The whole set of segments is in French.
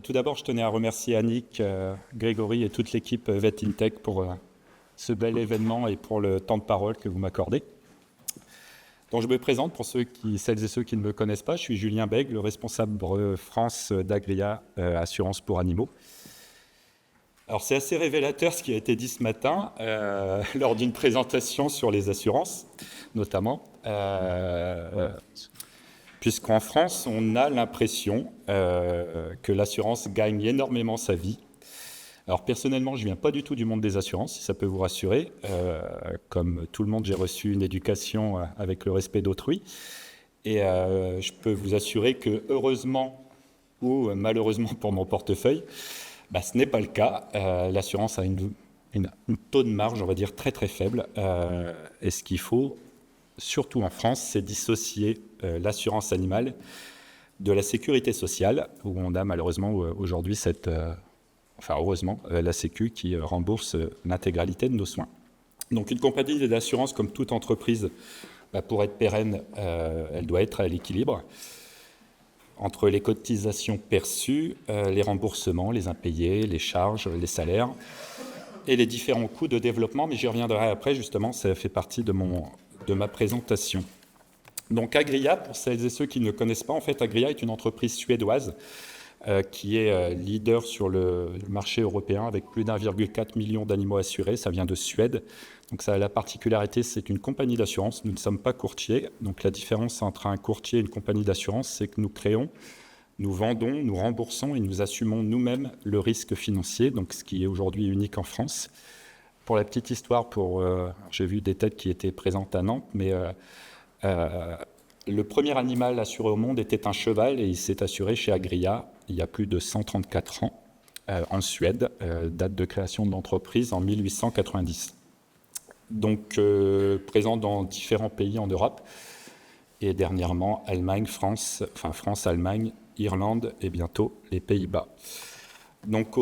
Tout d'abord, je tenais à remercier Annick, Grégory et toute l'équipe VetInTech pour ce bel événement et pour le temps de parole que vous m'accordez. Donc, je me présente pour celles et ceux qui ne me connaissent pas. Je suis Julien Bègue, le responsable France d'Agria Assurance pour Animaux. Alors, c'est assez révélateur ce qui a été dit ce matin lors d'une présentation sur les assurances, notamment. Puisqu'en France, on a l'impression que l'assurance gagne énormément sa vie. Alors personnellement, je ne viens pas du tout du monde des assurances, si ça peut vous rassurer. Comme tout le monde, j'ai reçu une éducation avec le respect d'autrui. Et je peux vous assurer que heureusement ou malheureusement pour mon portefeuille, ce n'est pas le cas. L'assurance a une taux de marge, on va dire, très très faible. Et ce qu'il faut, surtout en France, c'est dissocier l'assurance animale de la sécurité sociale, où on a malheureusement aujourd'hui heureusement, la Sécu qui rembourse l'intégralité de nos soins. Donc une compagnie d'assurance, comme toute entreprise, pour être pérenne, elle doit être à l'équilibre entre les cotisations perçues, les remboursements, les impayés, les charges, les salaires et les différents coûts de développement, mais j'y reviendrai après, justement, ça fait partie de ma présentation. Donc Agria, pour celles et ceux qui ne connaissent pas, en fait, Agria est une entreprise suédoise qui est leader sur le marché européen avec plus d'1,4 million d'animaux assurés. Ça vient de Suède. Donc ça a la particularité, c'est une compagnie d'assurance. Nous ne sommes pas courtiers. Donc la différence entre un courtier et une compagnie d'assurance, c'est que nous créons, nous vendons, nous remboursons et nous assumons nous-mêmes le risque financier, donc ce qui est aujourd'hui unique en France. Pour la petite histoire, j'ai vu des têtes qui étaient présentes à Nantes, mais le premier animal assuré au monde était un cheval et il s'est assuré chez Agria il y a plus de 134 ans en Suède, date de création de l'entreprise en 1890. Donc présent dans différents pays en Europe et dernièrement France, Allemagne, Irlande et bientôt les Pays-Bas. Donc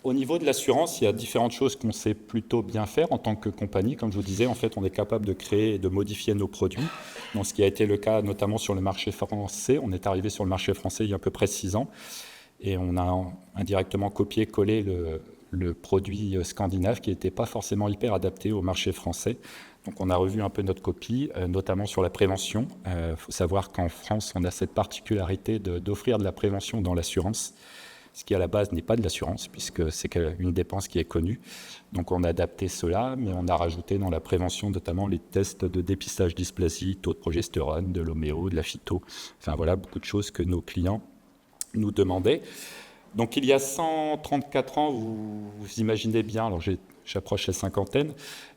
au niveau de l'assurance, il y a différentes choses qu'on sait plutôt bien faire en tant que compagnie. Comme je vous disais, en fait, on est capable de créer et de modifier nos produits. Donc, ce qui a été le cas notamment sur le marché français. On est arrivé sur le marché français il y a à peu près 6 ans. Et on a indirectement copié-collé le produit scandinave qui n'était pas forcément hyper adapté au marché français. Donc on a revu un peu notre copie, notamment sur la prévention. Faut savoir qu'en France, on a cette particularité d'offrir de la prévention dans l'assurance, ce qui à la base n'est pas de l'assurance, puisque c'est une dépense qui est connue. Donc on a adapté cela, mais on a rajouté dans la prévention notamment les tests de dépistage dysplasie, taux de progestérone, de l'homéo, de la phyto. Enfin voilà, beaucoup de choses que nos clients nous demandaient. Donc il y a 134 ans, vous imaginez bien, alors j'approche la cinquantaine,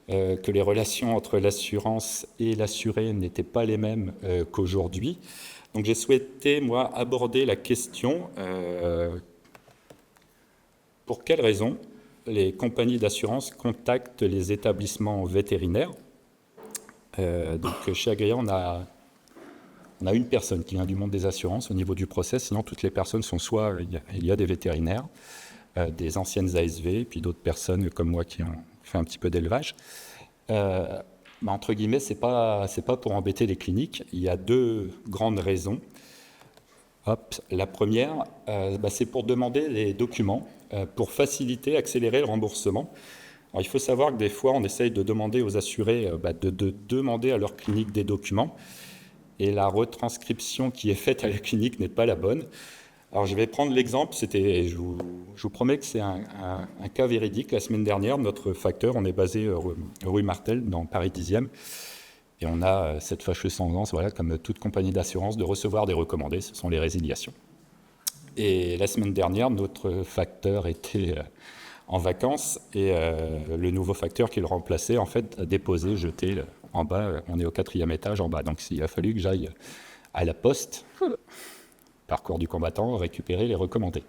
que les relations entre l'assurance et l'assuré n'étaient pas les mêmes qu'aujourd'hui. Donc j'ai souhaité, moi, aborder la question pour quelles raisons les compagnies d'assurance contactent les établissements vétérinaires. Donc chez Agria, on a une personne qui vient du monde des assurances au niveau du process, sinon toutes les personnes sont soit il y a des vétérinaires, des anciennes ASV, puis d'autres personnes comme moi qui ont fait un petit peu d'élevage. Entre guillemets, c'est pas pour embêter les cliniques. Il y a 2 grandes raisons. La première, c'est pour demander les documents, pour faciliter, accélérer le remboursement. Alors, il faut savoir que des fois, on essaye de demander aux assurés de demander à leur clinique des documents, et la retranscription qui est faite à la clinique n'est pas la bonne. Alors, je vais prendre l'exemple, je vous promets que c'est un cas véridique. La semaine dernière, notre facteur, on est basé rue Martel, dans Paris 10e, et on a cette fâcheuse tendance, voilà, comme toute compagnie d'assurance, de recevoir des recommandés, ce sont les résiliations. Et la semaine dernière, notre facteur était en vacances, et le nouveau facteur qui le remplaçait, en fait, a déposé, jeté en bas, on est au 4e étage en bas, donc il a fallu que j'aille à la poste, parcours du combattant, récupérer les recommandés.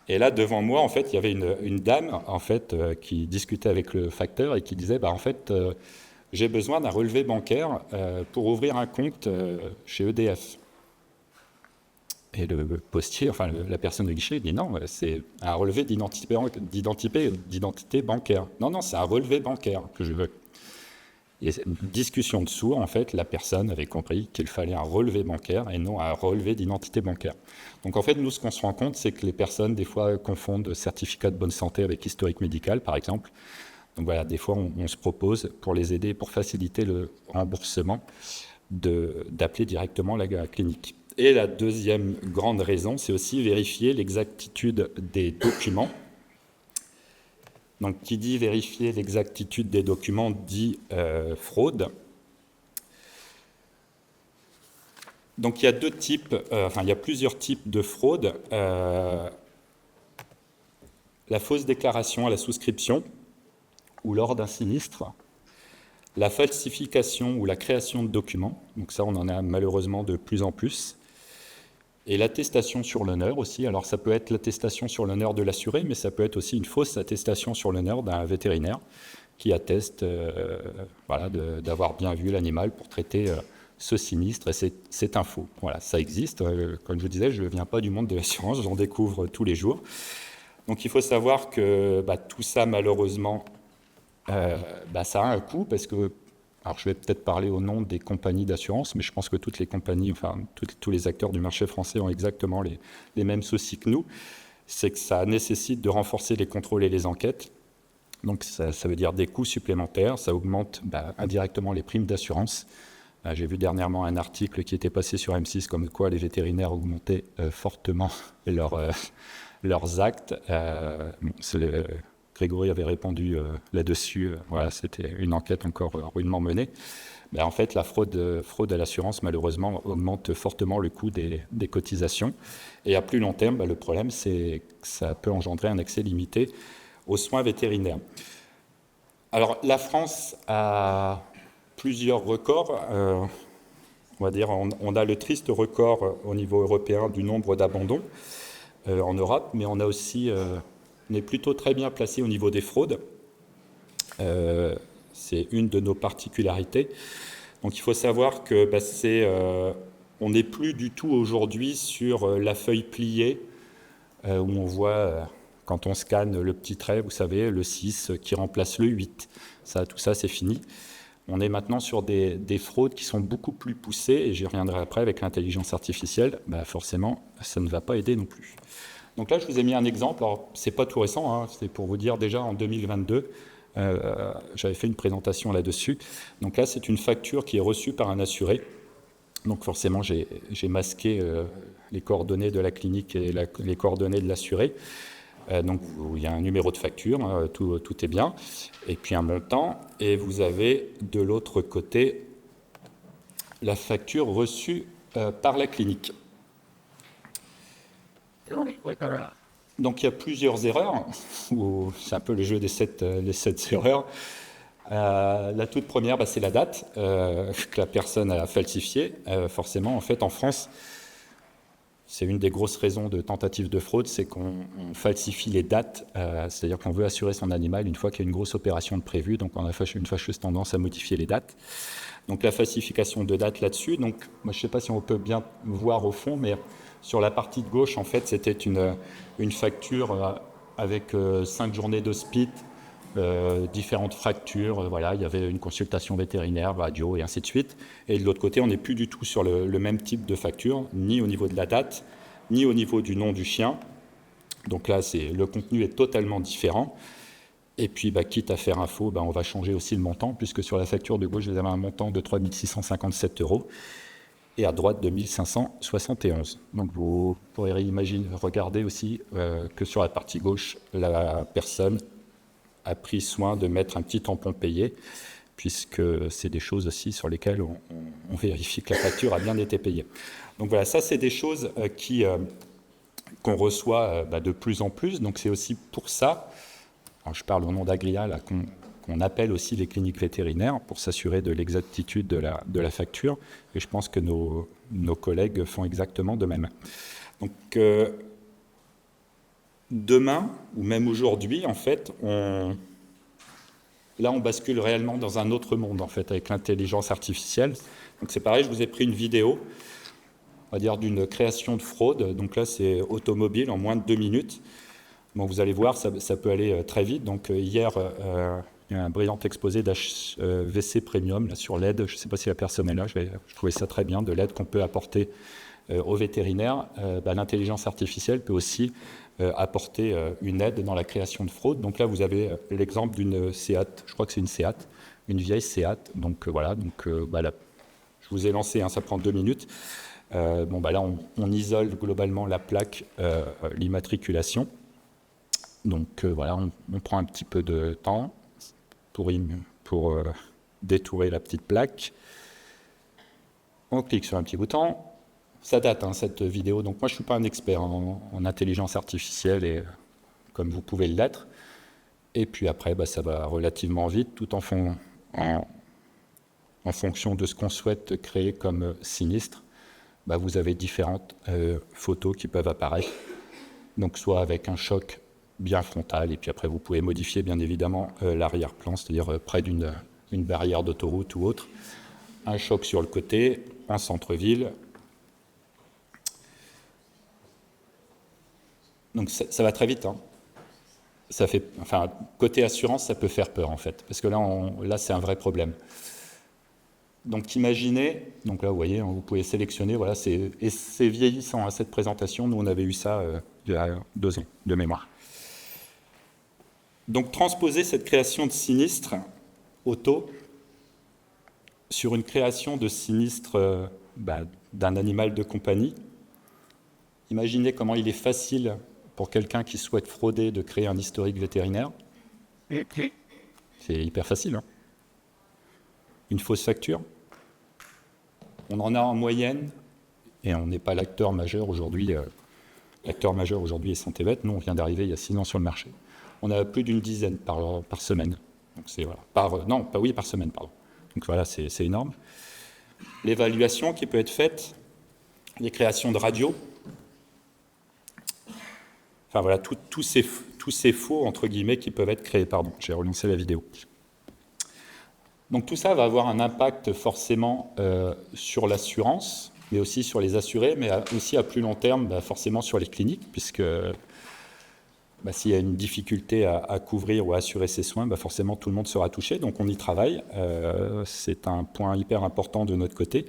Et là, devant moi, en fait, il y avait une dame, en fait, qui discutait avec le facteur et qui disait, en fait, j'ai besoin d'un relevé bancaire pour ouvrir un compte chez EDF. Et le postier, enfin la personne de guichet, dit non, c'est un relevé d'identité bancaire. Non, c'est un relevé bancaire que je veux. Et une discussion de sourds, en fait, la personne avait compris qu'il fallait un relevé bancaire et non un relevé d'identité bancaire. Donc en fait, nous, ce qu'on se rend compte, c'est que les personnes, des fois, confondent certificat de bonne santé avec historique médical, par exemple. Donc voilà, des fois, on se propose, pour les aider, pour faciliter le remboursement, d'appeler directement la clinique. Et la deuxième grande raison, c'est aussi vérifier l'exactitude des documents. Donc, qui dit vérifier l'exactitude des documents dit fraude. Donc, il y a deux types, il y a plusieurs types de fraude. La fausse déclaration à la souscription ou lors d'un sinistre. La falsification ou la création de documents. Donc ça, on en a malheureusement de plus en plus. Et l'attestation sur l'honneur aussi. Alors ça peut être l'attestation sur l'honneur de l'assuré, mais ça peut être aussi une fausse attestation sur l'honneur d'un vétérinaire qui atteste d'avoir bien vu l'animal pour traiter ce sinistre. Et c'est un faux. Voilà, ça existe. Comme je vous disais, je ne viens pas du monde de l'assurance, j'en découvre tous les jours. Donc il faut savoir que tout ça, malheureusement, ça a un coût parce que, alors je vais peut-être parler au nom des compagnies d'assurance, mais je pense que toutes les compagnies, tous les acteurs du marché français ont exactement les mêmes soucis que nous. C'est que ça nécessite de renforcer les contrôles et les enquêtes. Donc ça veut dire des coûts supplémentaires, ça augmente indirectement les primes d'assurance. J'ai vu dernièrement un article qui était passé sur M6 comme quoi les vétérinaires augmentaient fortement leurs actes. Grégory avait répondu là-dessus. Voilà, c'était une enquête encore rudement menée. Mais en fait, la fraude à l'assurance, malheureusement, augmente fortement le coût des cotisations. Et à plus long terme, le problème, c'est que ça peut engendrer un accès limité aux soins vétérinaires. Alors, la France a plusieurs records. On va dire, on a le triste record au niveau européen du nombre d'abandons en Europe, mais on a aussi... on est plutôt très bien placé au niveau des fraudes. C'est une de nos particularités. Donc il faut savoir que on n'est plus du tout aujourd'hui sur la feuille pliée où on voit, quand on scanne le petit trait, vous savez, le 6 qui remplace le 8. Tout ça, c'est fini. On est maintenant sur des fraudes qui sont beaucoup plus poussées, et j'y reviendrai après avec l'intelligence artificielle. Forcément, ça ne va pas aider non plus. Donc là, je vous ai mis un exemple. Alors, c'est pas tout récent, c'est pour vous dire déjà en 2022, j'avais fait une présentation là-dessus. Donc là, c'est une facture qui est reçue par un assuré. Donc forcément, j'ai masqué les coordonnées de la clinique et les coordonnées de l'assuré. Donc il y a un numéro de facture, tout est bien. Et puis un montant. Et vous avez de l'autre côté la facture reçue par la clinique. Donc il y a plusieurs erreurs, c'est un peu le jeu des 7 erreurs. La toute première, c'est la date que la personne a falsifiée. Forcément, en fait, en France, c'est une des grosses raisons de tentative de fraude, c'est qu'on falsifie les dates, c'est-à-dire qu'on veut assurer son animal une fois qu'il y a une grosse opération de prévue, donc on a une fâcheuse tendance à modifier les dates. Donc la falsification de dates là-dessus, donc moi je ne sais pas si on peut bien voir au fond, mais sur la partie de gauche, en fait, c'était une facture avec 5 journées d'hospice, différentes fractures, voilà, il y avait une consultation vétérinaire, radio et ainsi de suite. Et de l'autre côté, on n'est plus du tout sur le même type de facture, ni au niveau de la date, ni au niveau du nom du chien. Donc là, le contenu est totalement différent. Et puis, quitte à faire un faux, on va changer aussi le montant, puisque sur la facture de gauche, vous avez un montant de 3 657 € et à droite de 1 571. Donc vous pourrez regarder aussi que sur la partie gauche, la personne a pris soin de mettre un petit tampon payé, puisque c'est des choses aussi sur lesquelles on vérifie que la facture a bien été payée. Donc voilà, ça c'est des choses qu'on reçoit de plus en plus. Donc c'est aussi pour ça, alors je parle au nom d'Agria, qu'on appelle aussi les cliniques vétérinaires pour s'assurer de l'exactitude de la facture. Et je pense que nos collègues font exactement de même. Donc demain, ou même aujourd'hui, en fait, on bascule réellement dans un autre monde, en fait, avec l'intelligence artificielle. Donc c'est pareil, je vous ai pris une vidéo, on va dire, d'une création de fraude. Donc là, c'est automobile en moins de 2 minutes. Bon, vous allez voir, ça peut aller très vite. Donc hier, il y a un brillant exposé d'HVC Premium là, sur l'aide, je ne sais pas si la personne est là, je trouvais ça très bien, de l'aide qu'on peut apporter aux vétérinaires. L'intelligence artificielle peut aussi apporter une aide dans la création de fraude. Donc là, vous avez l'exemple d'une Seat, je crois que c'est une Seat, une vieille Seat. Donc voilà, là, je vous ai lancé, hein, ça prend 2 minutes. Là, on isole globalement la plaque, l'immatriculation. Donc voilà, on prend un petit peu de temps pour détourer la petite plaque. On clique sur un petit bouton. Ça date, hein, cette vidéo. Donc moi, je ne suis pas un expert en intelligence artificielle, et comme vous pouvez l'être. Et puis après, ça va relativement vite, tout en fonction de ce qu'on souhaite créer comme sinistre. Vous avez différentes photos qui peuvent apparaître. Donc soit avec un choc bien frontal, et puis après vous pouvez modifier bien évidemment l'arrière-plan, c'est-à-dire près d'une barrière d'autoroute ou autre. Un choc sur le côté, en centre-ville. Donc ça va très vite, hein. Côté assurance, ça peut faire peur en fait, parce que là c'est un vrai problème. Donc imaginez, donc là vous voyez, vous pouvez sélectionner, voilà, et c'est vieillissant, hein, cette présentation, nous on avait eu ça il y a 2 ans de mémoire. Donc transposer cette création de sinistre auto sur une création de sinistre d'un animal de compagnie. Imaginez comment il est facile pour quelqu'un qui souhaite frauder de créer un historique vétérinaire. C'est hyper facile, hein. Une fausse facture. On en a en moyenne, et on n'est pas l'acteur majeur aujourd'hui. L'acteur majeur aujourd'hui est Santé Vet. Nous, on vient d'arriver il y a 6 ans sur le marché. On a plus d'une dizaine par semaine. Donc c'est voilà, par semaine, pardon. Donc voilà, c'est énorme. L'évaluation qui peut être faite, les créations de radio. Enfin voilà, tous ces faux, entre guillemets, qui peuvent être créés. Pardon, j'ai relancé la vidéo. Donc tout ça va avoir un impact forcément sur l'assurance, mais aussi sur les assurés, mais aussi à plus long terme, forcément sur les cliniques, puisque s'il y a une difficulté à couvrir ou à assurer ses soins, forcément tout le monde sera touché, donc on y travaille. C'est un point hyper important de notre côté.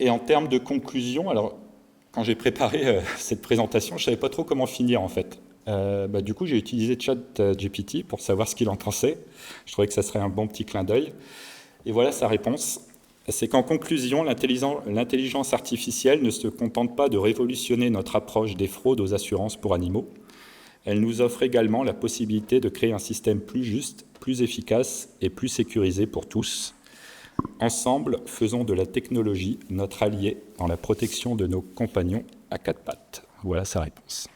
Et en termes de conclusion, alors quand j'ai préparé cette présentation, je ne savais pas trop comment finir en fait. Du coup, j'ai utilisé ChatGPT pour savoir ce qu'il en pensait. Je trouvais que ça serait un bon petit clin d'œil. Et voilà sa réponse. C'est qu'en conclusion, l'intelligence artificielle ne se contente pas de révolutionner notre approche des fraudes aux assurances pour animaux. Elle nous offre également la possibilité de créer un système plus juste, plus efficace et plus sécurisé pour tous. Ensemble, faisons de la technologie notre allié dans la protection de nos compagnons à 4 pattes. Voilà sa réponse.